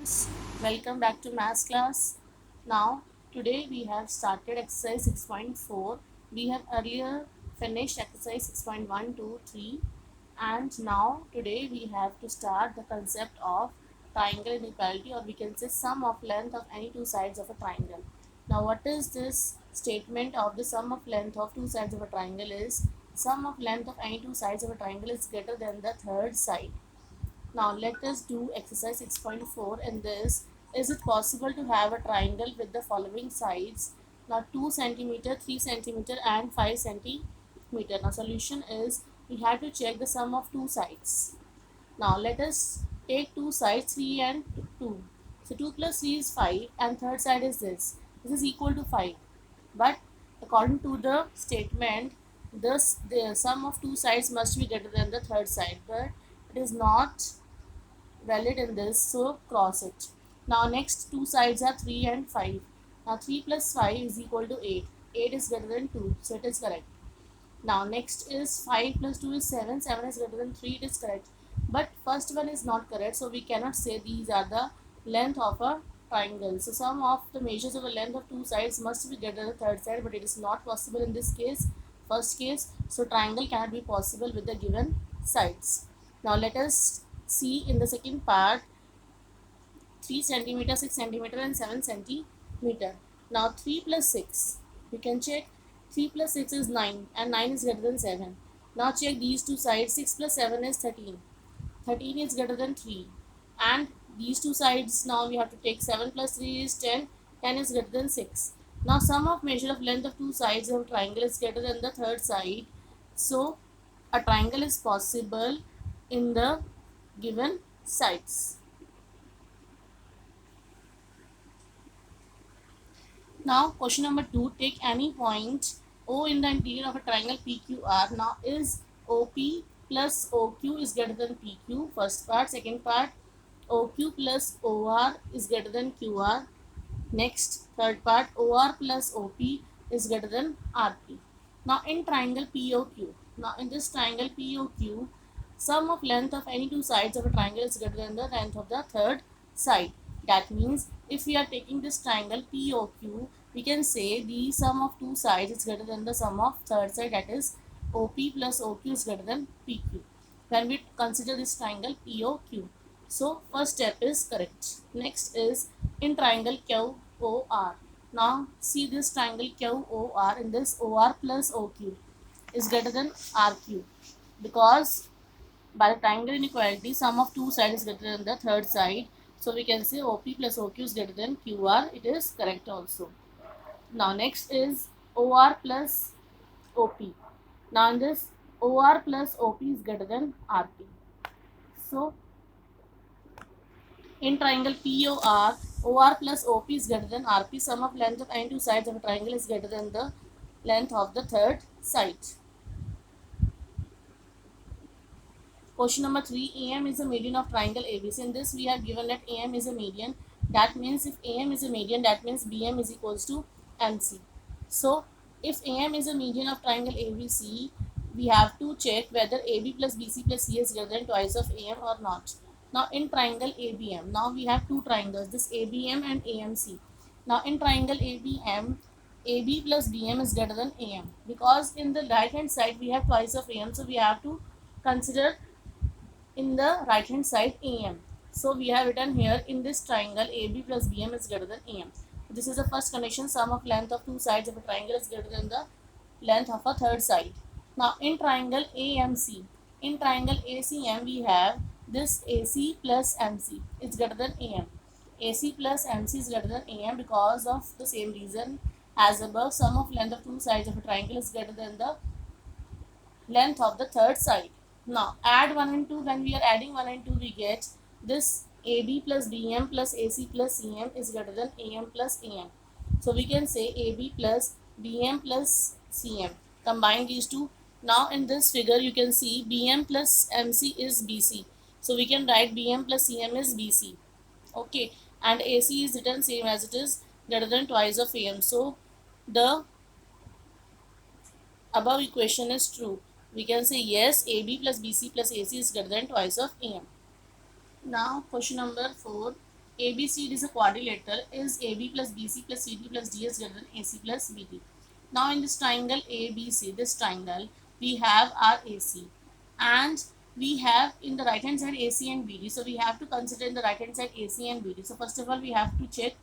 Students, welcome back to maths class. Now, today we have started exercise 6.4. We have earlier finished exercise 6.1, 2, 3, and now today we have to start the concept of triangle inequality, or we can say sum of length of any two sides of a triangle. Now, what is this statement of the sum of length of two sides of a triangle is sum of length of any two sides of a triangle is greater than the third side. Now let us do exercise 6.4. In this, is it possible to have a triangle with the following sides? Now 2 centimeter, 3 centimeter and 5 centimeter. Now solution is we have to check the sum of two sides. Now let us take two sides 3 and 2. So 2 plus 3 is 5 and third side is this. This is equal to 5. But according to the statement, the sum of two sides must be greater than the third side. But it is not valid in this, so cross it. Now next two sides are 3 and 5. Now 3 plus 5 is equal to 8. 8 is greater than 2, so it is correct. Now next is 5 plus 2 is 7. 7 is greater than 3, it is correct. But first one is not correct, so we cannot say these are the length of a triangle. So sum of the measures of the length of two sides must be greater than the third side, but it is not possible in this case, first case. So triangle cannot be possible with the given sides. Now let us see in the second part 3 centimeter, 6 centimeter and 7 centimeter. Now 3 plus 6, we can check 3 plus 6 is 9 and 9 is greater than 7. Now check these two sides, 6 plus 7 is 13. 13 is greater than 3. And these two sides now we have to take 7 plus 3 is 10, 10 is greater than 6. Now sum of measure of length of two sides of a triangle is greater than the third side. So a triangle is possible in the given sides. Now question number 2, take any point O in the interior of a triangle PQR. Now is OP plus OQ is greater than PQ, first part. Second part, OQ plus OR is greater than QR. Next, third part, OR plus OP is greater than RP. Now in triangle POQ, now in this triangle POQ, sum of length of any two sides of a triangle is greater than the length of the third side. That means if we are taking this triangle POQ, we can say the sum of two sides is greater than the sum of third side, that is OP plus OQ is greater than PQ when we consider this triangle POQ. So first step is correct. Next is in triangle QOR. Now see this triangle QOR, in this OR plus OQ is greater than RQ, because by the triangle inequality sum of two sides is greater than the third side. So we can say OP plus OQ is greater than QR. It is correct also. Now next is OR plus OP. Now in this OR plus OP is greater than RP. So in triangle POR, OR plus OP is greater than RP. Sum of length of any two sides of a triangle is greater than the length of the third side. Question number 3, AM is a median of triangle ABC. In this we have given that AM is a median. That means if AM is a median, that means BM is equals to MC. So if AM is a median of triangle ABC, we have to check whether AB plus BC plus C is greater than twice of AM or not. Now in triangle ABM, now we have two triangles, this ABM and AMC. Now in triangle ABM, AB plus BM is greater than AM, because in the right hand side we have twice of AM, so we have to consider in the right hand side AM. So we have written here in this triangle AB plus BM is greater than AM. This is the first condition, sum of length of two sides of a triangle is greater than the length of a third side. Now in triangle AMC, in triangle ACM we have this AC plus MC is greater than AM. AC plus MC is greater than AM because of the same reason as above, sum of length of two sides of a triangle is greater than the length of the third side. Now add 1 and 2. When we are adding 1 and 2, we get this AB plus BM plus AC plus CM is greater than AM plus AM. So we can say AB plus BM plus CM. Combine these two. Now in this figure you can see BM plus MC is BC. So we can write BM plus CM is BC. Okay, and AC is written same as it is, greater than twice of AM. So the above equation is true. We can say yes, AB plus BC plus AC is greater than twice of AM. Now question number 4, ABCD is a quadrilateral, is AB plus BC plus CD plus DA is greater than AC plus BD. Now in this triangle ABC, this triangle, we have our AC, and we have in the right hand side AC and BD. So we have to consider in the right hand side AC and BD. So first of all, we have to check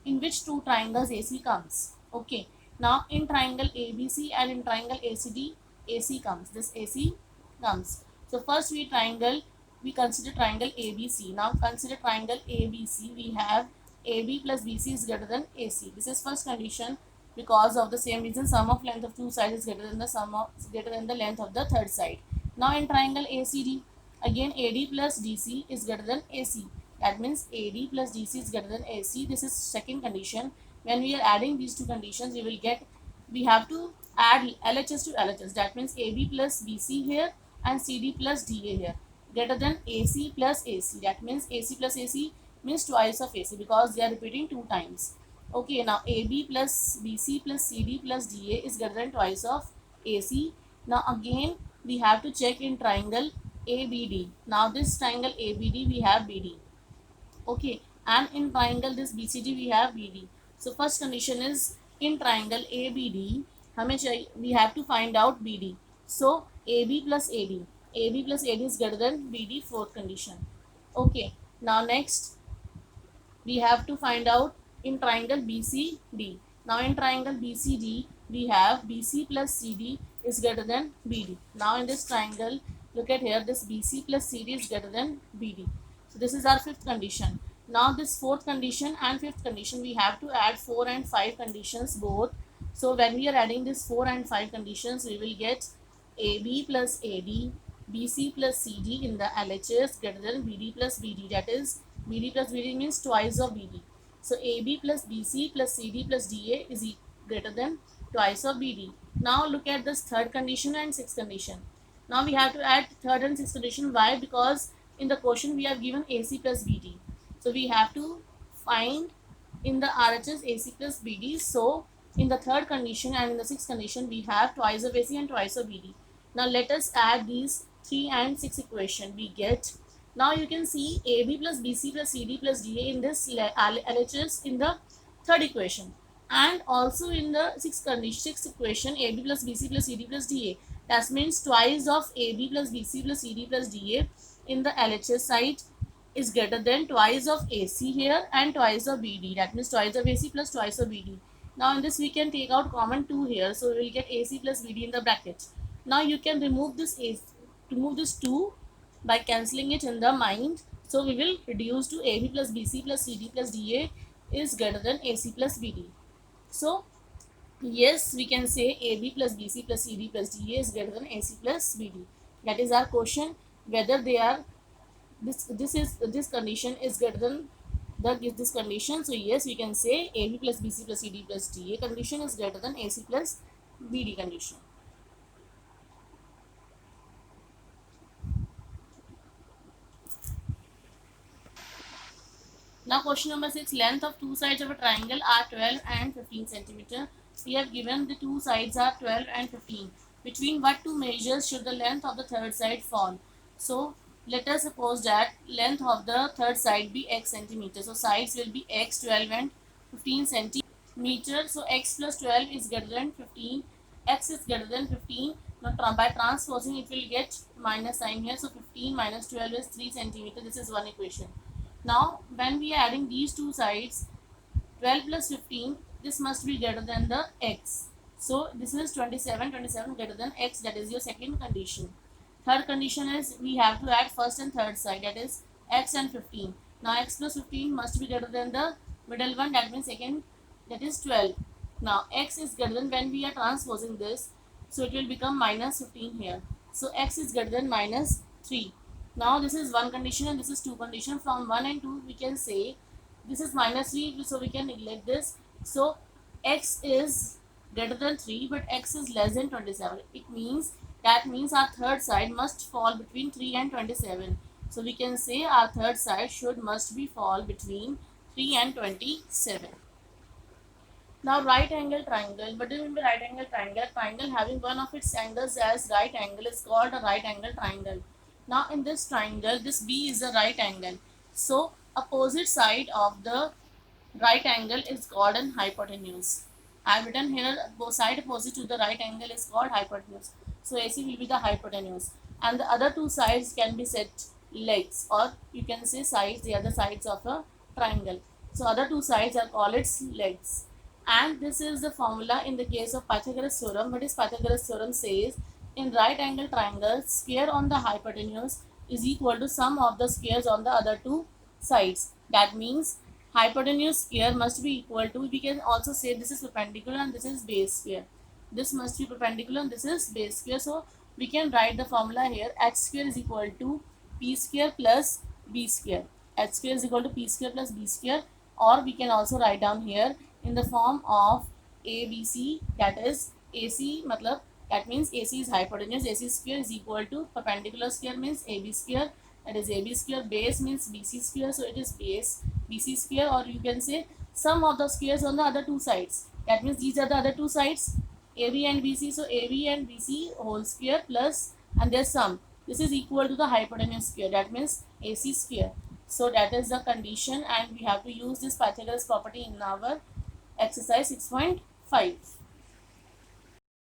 in which two triangles AC comes. Okay. Now in triangle ABC and in triangle ACD, AC comes. This AC comes. So first we consider triangle ABC. Now consider triangle ABC. We have AB plus BC is greater than AC. This is first condition. Because of the same reason, sum of length of two sides is greater than the length of the third side. Now in triangle ACD, again AD plus DC is greater than AC. That means AD plus DC is greater than AC. This is second condition. When we are adding these two conditions, we have to add LHS to LHS. That means AB plus BC here and CD plus DA here greater than AC plus AC. That means AC plus AC means twice of AC because they are repeating two times. Okay, now AB plus BC plus CD plus DA is greater than twice of AC. Now again we have to check in triangle ABD. Now this triangle ABD we have BD. Okay, and in triangle this BCD we have BD. So first condition is in triangle ABD we have to find out BD. So AB plus AD. AB plus AD is greater than BD, fourth condition. Okay, now next we have to find out in triangle BCD. Now in triangle BCD, we have BC plus CD is greater than BD. Now in this triangle, look at here, this BC plus CD is greater than BD. So this is our fifth condition. Now this fourth condition and fifth condition, we have to add 4 and 5 conditions both. So when we are adding this 4 and 5 conditions, we will get AB plus AD, BC plus CD in the LHS greater than BD plus BD. That is BD plus BD means twice of BD. So AB plus BC plus CD plus DA is greater than twice of BD. Now look at this third condition and sixth condition. Now we have to add third and sixth condition. Why? Because in the question we have given AC plus BD. So we have to find in the RHS AC plus BD. So in the third condition and in the sixth condition we have twice of AC and twice of BD. Now let us add these 3 and 6 equation. We get, now you can see AB plus BC plus CD plus DA in this LHS in the third equation, and also in the sixth equation AB plus BC plus CD plus DA. That means twice of AB plus BC plus CD plus DA in the LHS side is greater than twice of AC here and twice of BD. That means twice of AC plus twice of BD. Now in this we can take out common 2 here. So we will get AC plus BD in the bracket. Now you can remove this 2 by cancelling it in the mind. So we will reduce to AB plus BC plus CD plus DA is greater than AC plus BD. So yes, we can say AB plus BC plus CD plus DA is greater than AC plus BD. That is our question, whether they are this condition is greater than this condition. So yes, we can say AB plus BC plus CD plus DA condition is greater than AC plus BD condition. Now question number 6, length of two sides of a triangle are 12 and 15 centimeter. We have given the two sides are 12 and 15. Between what two measures should the length of the third side fall? So let us suppose that length of the third side be x centimeter. So sides will be x, 12 and 15 centimeter. So x plus 12 is greater than 15. X is greater than 15. Now by transposing it will get minus sign here. So 15 minus 12 is 3 centimeter. This is one equation. Now when we are adding these two sides, 12 plus 15, this must be greater than the x. So this is 27 greater than x. That is your second condition. Third condition is we have to add first and third side, that is x and 15. Now x plus 15 must be greater than the middle one, that means second, that is 12. Now x is greater than, when we are transposing this, so it will become minus 15 here. So x is greater than minus 3. Now this is one condition and this is two condition. From 1 and 2 we can say this is minus 3, so we can neglect this. So x is greater than 3 but x is less than 27. That means our third side must fall between 3 and 27. So we can say our third side must be fall between 3 and 27. Now right angle triangle. What do you mean by right angle triangle? Triangle having one of its angles as right angle is called a right angle triangle. Now in this triangle, this B is a right angle. So opposite side of the right angle is called an hypotenuse. I have written here both side opposite to the right angle is called hypotenuse. So AC will be the hypotenuse, and the other two sides can be said legs, or you can say sides, the other sides of a triangle. So other two sides are called its legs. And this is the formula in the case of Pythagoras theorem. What is Pythagoras theorem says? In right angle triangle, square on the hypotenuse is equal to sum of the squares on the other two sides. That means hypotenuse square must be equal to, we can also say this is perpendicular and this is base square. This must be perpendicular and this is base square. So we can write the formula here: h square is equal to p square plus b square. H square is equal to p square plus b square, or we can also write down here in the form of ABC, that is AC matlab, that means AC is hypotenuse, AC square is equal to perpendicular square means AB square, that is AB square, base means BC square, so it is base BC square, or you can say sum of the squares on the other two sides. That means these are the other two sides, AB and BC, so AB and BC whole square plus and their sum. This is equal to the hypotenuse square, that means AC square. So that is the condition, and we have to use this Pythagoras property in our exercise 6.5.